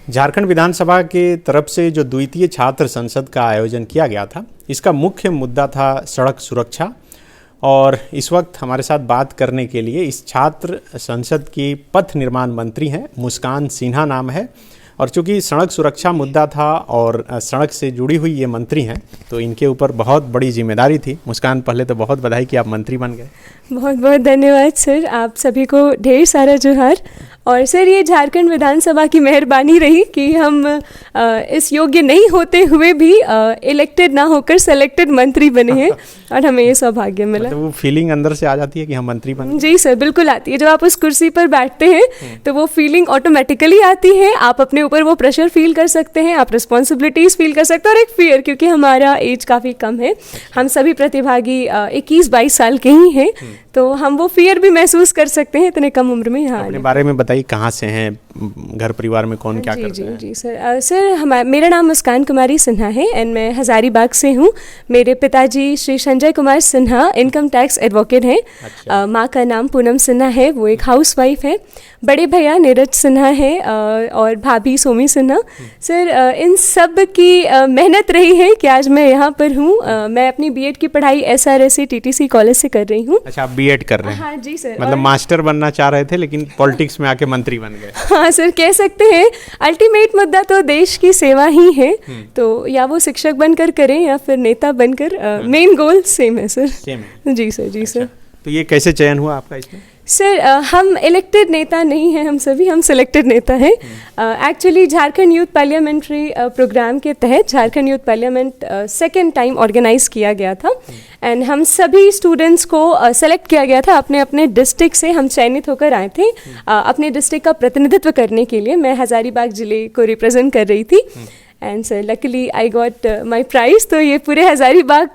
झारखंड विधानसभा के तरफ से जो द्वितीय छात्र संसद का आयोजन किया गया था, इसका मुख्य मुद्दा था सड़क सुरक्षा। और इस वक्त हमारे साथ बात करने के लिए इस छात्र संसद की पथ निर्माण मंत्री हैं, मुस्कान सिन्हा नाम है। और चूंकि सड़क सुरक्षा मुद्दा था और सड़क से जुड़ी हुई ये मंत्री हैं, तो इनके ऊपर बहुत बड़ी जिम्मेदारी थी। मुस्कान, पहले तो बहुत बधाई कि आप मंत्री बन गए। बहुत बहुत धन्यवाद सर, आप सभी को ढेर सारा जोहार। और सर, ये झारखंड विधानसभा की मेहरबानी रही कि हम इस योग्य नहीं होते हुए भी इलेक्टेड ना होकर सेलेक्टेड मंत्री बने हैं और हमें ये सौभाग्य मिला। तो वो फीलिंग अंदर से आ जाती है कि हम मंत्री बने? जी सर, बिल्कुल आती है। जब आप उस कुर्सी पर बैठते हैं तो वो फीलिंग ऑटोमेटिकली आती है। आप अपने ऊपर वो प्रेशर फील कर सकते हैं, आप रिस्पॉन्सिबिलिटीज़ फील कर सकते हैं, और एक फियर, क्योंकि हमारा एज काफ़ी कम है, हम सभी प्रतिभागी 21-22 साल के ही हैं, तो हम वो फियर भी महसूस कर सकते हैं इतने कम उम्र में यहाँ। अपने बारे में बताइए, कहाँ से हैं, घर परिवार में कौन क्या करता है? जी सर, मेरा नाम मुस्कान कुमारी सिन्हा है एंड मैं हजारीबाग से हूँ। मेरे पिताजी Shri Sanjay Kumar Sinha income tax advocate हैं। अच्छा। माँ का नाम पूनम सिन्हा है, वो एक हाउसवाइफ है। बड़े भैया नीरज सिन्हा है और भाभी सोमी सिन्हा। सर, इन सब की मेहनत रही है कि आज मैं यहाँ पर हूँ। मैं अपनी बीएड की पढ़ाई SRSC TTC कॉलेज से कर रही हूँ। अच्छा, आप बीएड कर रहे हैं? हाँ जी सर। मतलब मास्टर बनना चाह रहे थे लेकिन पॉलिटिक्स में आके मंत्री बन गए। हाँ सर, कह सकते हैं अल्टीमेट मुद्दा तो देश की सेवा ही है, तो या वो शिक्षक बनकर करें या फिर नेता बनकर, मेन गोल सेम है सर। सेम है? जी सर, जी सर। तो ये कैसे चयन हुआ आपका इसमें? सर, हम इलेक्टेड नेता नहीं हैं, हम सिलेक्टेड नेता हैं। Actually Jharkhand youth parliamentary programme के तहत Jharkhand youth parliament second time organise किया गया था एंड हम सभी स्टूडेंट्स को सेलेक्ट किया गया था। अपने अपने डिस्ट्रिक्ट से हम चयनित होकर आए थे अपने डिस्ट्रिक्ट का प्रतिनिधित्व करने के लिए। मैं हजारीबाग जिले को रिप्रेजेंट कर रही थी and sir luckily I got my prize. तो ये पूरे हजारीबाग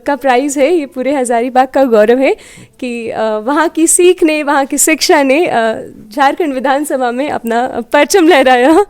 का प्राइज़ है, ये पूरे हजारीबाग का गौरव है कि वहाँ की सीख ने, वहाँ की शिक्षा ने झारखंड विधानसभा में अपना परचम लहराया।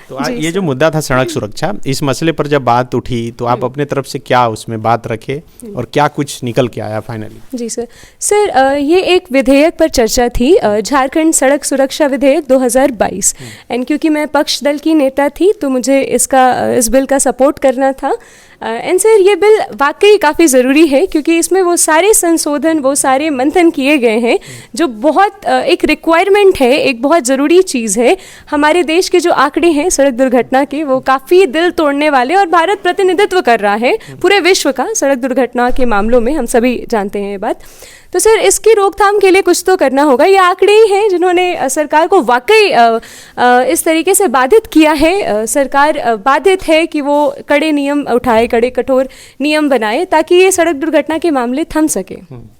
तो ये जो मुद्दा था सड़क सुरक्षा, इस मसले पर जब बात उठी तो आप अपने तरफ से क्या उसमें बात रखे और क्या कुछ निकल के आया फाइनली? जी सर, ये एक विधेयक पर चर्चा थी, झारखंड सड़क सुरक्षा विधेयक 2022 एंड क्योंकि मैं पक्ष दल की नेता थी तो मुझे इस बिल का सपोर्ट करना था। एंड सर, ये बिल वाकई काफ़ी ज़रूरी है क्योंकि इसमें वो सारे संशोधन, वो सारे मंथन किए गए हैं जो बहुत एक रिक्वायरमेंट है, एक बहुत ज़रूरी चीज़ है। हमारे देश के जो आंकड़े हैं सड़क दुर्घटना के, वो काफ़ी दिल तोड़ने वाले, और भारत प्रतिनिधित्व कर रहा है पूरे विश्व का सड़क दुर्घटना के मामलों में, हम सभी जानते हैं ये बात। तो सर, इसकी रोकथाम के लिए कुछ तो करना होगा। ये आंकड़े ही हैं जिन्होंने सरकार को वाकई इस तरीके से बाधित किया है। सरकार बाधित है कि वो कड़े नियम उठाए, कड़े कठोर नियम बनाए ताकि ये सड़क दुर्घटना के मामले थम सके।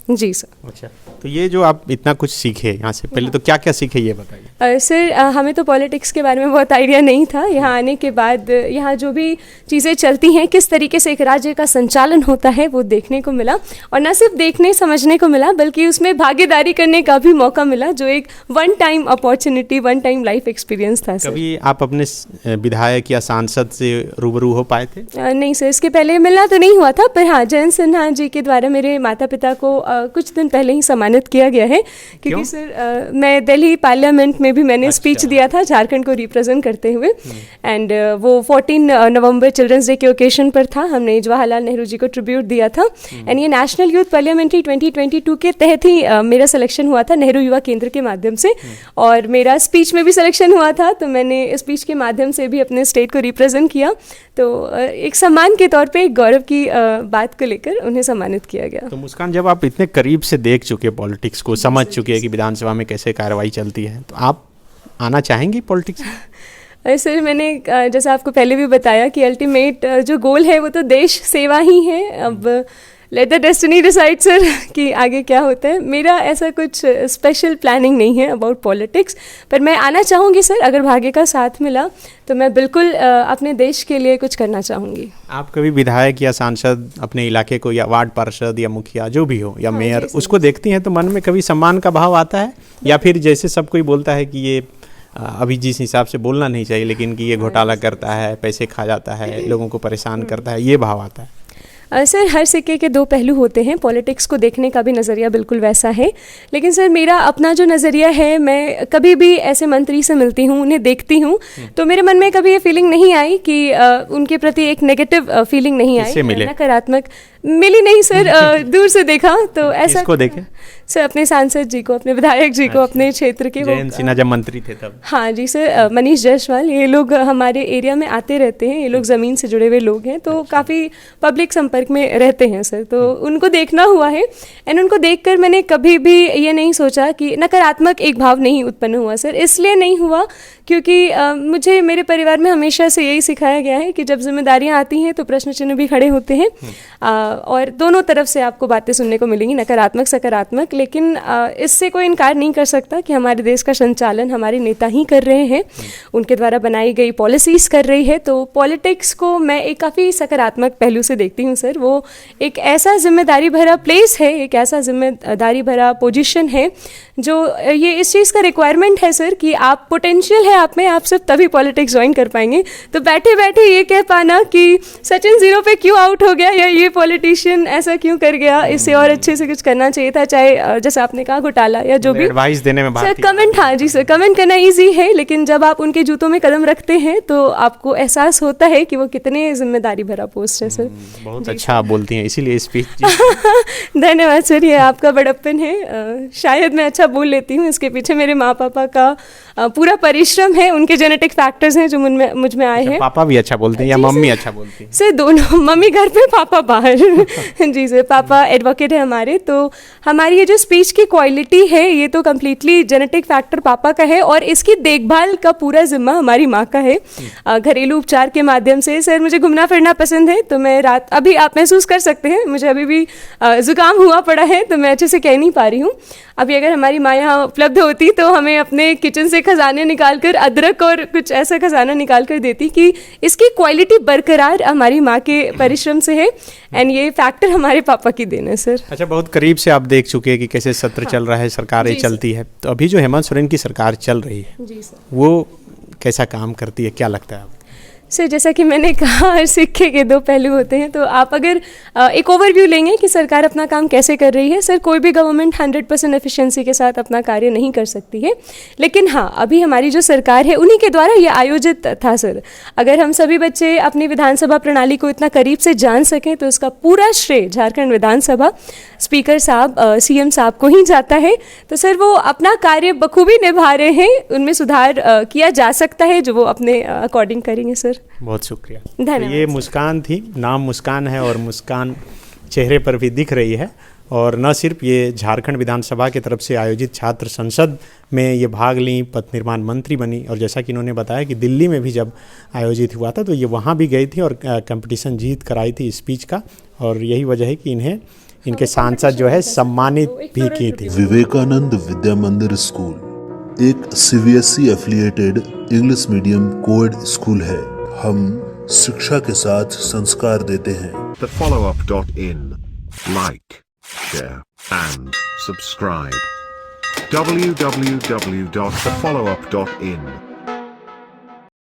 जी सर। अच्छा, तो ये जो आप इतना कुछ सीखे यहाँ से, पहले तो क्या क्या सीखे ये बताइए। सर, हमें तो पॉलिटिक्स के बारे में बहुत आइडिया नहीं था। यहाँ आने के बाद यहाँ जो भी चीज़ें चलती हैं, किस तरीके से एक राज्य का संचालन होता है, वो देखने को मिला। और न सिर्फ देखने समझने को मिला बल्कि उसमें भागीदारी करने का भी मौका मिला, जो एक one time opportunity, one time life experience था। कभी आप अपने विधायक या सांसद से रूबरू हो पाए थे? नहीं सर, इसके पहले मिलना तो नहीं हुआ था, पर हाँ, जयंत सिन्हा जी के द्वारा मेरे माता पिता को कुछ दिन पहले ही सम्मानित किया गया है। क्योंकि सर, मैं दिल्ली पार्लियामेंट में भी मैंने स्पीच दिया था झारखंड को रिप्रेजेंट करते हुए एंड वो 14 नवंबर चिल्ड्रंस डे के ओकेशन पर था। हमने जवाहरलाल नेहरू जी को ट्रिब्यूट दिया था एंड ये नेशनल यूथ पार्लियामेंट्री 2022 के तहत ही मेरा सिलेक्शन हुआ था नेहरू युवा केंद्र के माध्यम से, और मेरा स्पीच में भी सिलेक्शन हुआ था, तो मैंने स्पीच के माध्यम से भी अपने स्टेट को रिप्रेजेंट किया। तो एक सम्मान के तौर पे, एक गौरव की बात को लेकर उन्हें सम्मानित किया गया। तो मुस्कान, जब आप इतने करीब से देख चुके पॉलिटिक्स को, समझ चुके हैं कि विधानसभा में कैसे कार्रवाई चलती है, तो आप आना चाहेंगे पॉलिटिक्स में? सर, मैंने जैसा आपको पहले भी बताया कि अल्टीमेट जो गोल है वो तो देश सेवा ही है। अब let the destiny decide sir कि आगे क्या होता है। मेरा ऐसा कुछ स्पेशल प्लानिंग नहीं है अबाउट पॉलिटिक्स, पर मैं आना चाहूँगी सर। अगर भाग्य का साथ मिला तो मैं बिल्कुल अपने देश के लिए कुछ करना चाहूँगी। आप कभी विधायक या सांसद अपने इलाके को, या वार्ड पार्षद या मुखिया जो भी हो, या मेयर, उसको देखती हैं तो मन में कभी सम्मान का भाव आता है, या फिर जैसे सब कोई बोलता है कि ये अभी जिस हिसाब से बोलना नहीं चाहिए लेकिन कि ये घोटाला करता है, पैसे खा जाता है, लोगों को परेशान करता है, ये भाव आता है? सर हर सिक्के के दो पहलू होते हैं, पॉलिटिक्स को देखने का भी नज़रिया बिल्कुल वैसा है। लेकिन सर मेरा अपना जो नज़रिया है, मैं कभी भी ऐसे मंत्री से मिलती हूँ, उन्हें देखती हूँ, तो मेरे मन में कभी ये फीलिंग नहीं आई कि उनके प्रति एक नेगेटिव फीलिंग नहीं आई, नकारात्मक मिली नहीं सर। दूर से देखा तो ऐसा। किसको देखे सर? अपने सांसद जी को, अपने विधायक जी को, अपने क्षेत्र के। जयंत सिन्हा जब मंत्री थे तब। हाँ जी सर, मनीष जायसवाल, ये लोग हमारे एरिया में आते रहते हैं, ये लोग ज़मीन से जुड़े हुए लोग हैं, तो काफ़ी पब्लिक संपर्क में रहते हैं सर, तो उनको देखना हुआ है। एंड उनको देखकर मैंने कभी भी ये नहीं सोचा कि नकारात्मक एक भाव नहीं उत्पन्न हुआ सर। इसलिए नहीं हुआ क्योंकि मुझे मेरे परिवार में हमेशा से यही सिखाया गया है कि जब जिम्मेदारियां आती हैं तो प्रश्न चिन्ह भी खड़े होते हैं, और दोनों तरफ से आपको बातें सुनने को मिलेंगी, नकारात्मक सकारात्मक। लेकिन इससे कोई इनकार नहीं कर सकता कि हमारे देश का संचालन हमारे नेता ही कर रहे हैं, उनके द्वारा बनाई गई पॉलिसीज़ कर रही है। तो पॉलिटिक्स को मैं एक काफ़ी सकारात्मक पहलू से देखती हूँ सर। वो एक ऐसा जिम्मेदारी भरा प्लेस है, एक ऐसा जिम्मेदारी भरा पोजीशन है जो ये इस चीज़ का रिक्वायरमेंट है सर कि आप पोटेंशियल है आप में, आप सिर्फ तभी पॉलिटिक्स ज्वाइन कर पाएंगे। तो बैठे बैठे ये कह पाना कि सचिन 0 पे क्यों आउट हो गया, या ये पॉलिटिशियन ऐसा क्यों कर गया, इससे और अच्छे से कुछ करना चाहिए था, चाहे जैसे आपने कहा घोटाला या जो भी एडवाइस देने में सर कमेंट। हाँ जी सर, कमेंट करना ईजी है, लेकिन जब आप उनके जूतों में कदम रखते हैं तो आपको एहसास होता है कि वो कितने जिम्मेदारी भरा पोस्ट है सर। बहुत अच्छा आप बोलती हैं, इसीलिए स्पीच। धन्यवाद सर, ये आपका बड़प्पन है। शायद मैं अच्छा बोल लेती हूँ, इसके पीछे मेरे माँ पापा का पूरा परिश्रम है, उनके जेनेटिक फैक्टर्स हैं जो मुझ में आए हैं। पापा भी अच्छा बोलते हैं या मम्मी अच्छा बोलती हैं? सर दोनों, मम्मी घर पे, पापा बाहर। जी सर, पापा एडवोकेट है हमारे, तो हमारी ये जो स्पीच की क्वालिटी है ये तो कम्प्लीटली जेनेटिक फैक्टर पापा का है, और इसकी देखभाल का पूरा जिम्मा हमारी माँ का है। घरेलू उपचार के माध्यम से सर मुझे घूमना फिरना पसंद है, तो मैं रात, अभी आप महसूस कर सकते हैं मुझे अभी भी जुकाम हुआ पड़ा है, तो मैं अच्छे से कह नहीं पा रही हूँ। अभी अगर हमारी माँ यहाँ उपलब्ध होती तो हमें अपने किचन से खजाने निकालकर, अदरक और कुछ ऐसा खजाना निकाल कर देती कि इसकी क्वालिटी बरकरार हमारी माँ के परिश्रम से है, एंड ये फैक्टर हमारे पापा की देन है सर। अच्छा, बहुत करीब से आप देख चुके हैं कि कैसे सत्र चल रहा है, सरकारें चलती है, तो अभी जो हेमंत सोरेन की सरकार चल रही है जी सर, वो कैसा काम करती है, क्या लगता है आपको? सर जैसा कि मैंने कहा, हर सिक्के के दो पहलू होते हैं, तो आप अगर एक ओवरव्यू लेंगे कि सरकार अपना काम कैसे कर रही है, सर कोई भी गवर्नमेंट 100% एफिशिएंसी के साथ अपना कार्य नहीं कर सकती है। लेकिन हाँ, अभी हमारी जो सरकार है उन्हीं के द्वारा ये आयोजित था सर। अगर हम सभी बच्चे अपनी विधानसभा प्रणाली को इतना करीब से जान सकें तो इसका पूरा श्रेय झारखंड विधानसभा स्पीकर साहब, सीएम साहब को ही जाता है। तो सर वो अपना कार्य बखूबी निभा रहे हैं, उनमें सुधार किया जा सकता है जो वो अपने अकॉर्डिंग करेंगे सर। बहुत शुक्रिया। धन्यवाद। ये मुस्कान थी, नाम मुस्कान है और मुस्कान चेहरे पर भी दिख रही है। और न सिर्फ ये झारखंड विधानसभा की तरफ से आयोजित छात्र संसद में ये भाग ली, पथ निर्माण मंत्री बनी, और जैसा कि इन्होंने बताया कि दिल्ली में भी जब आयोजित हुआ था तो ये वहाँ भी गई थी और कंपटीशन जीत कराई थी स्पीच का, और यही वजह है कि इन्हें इनके सांसद जो है सम्मानित भी की थी। विवेकानंद विद्या मंदिर स्कूल एक CBSE affiliated English medium coed school है। हम शिक्षा के साथ संस्कार देते हैं। thefollowup.in. Like, share and subscribe. www.thefollowup.in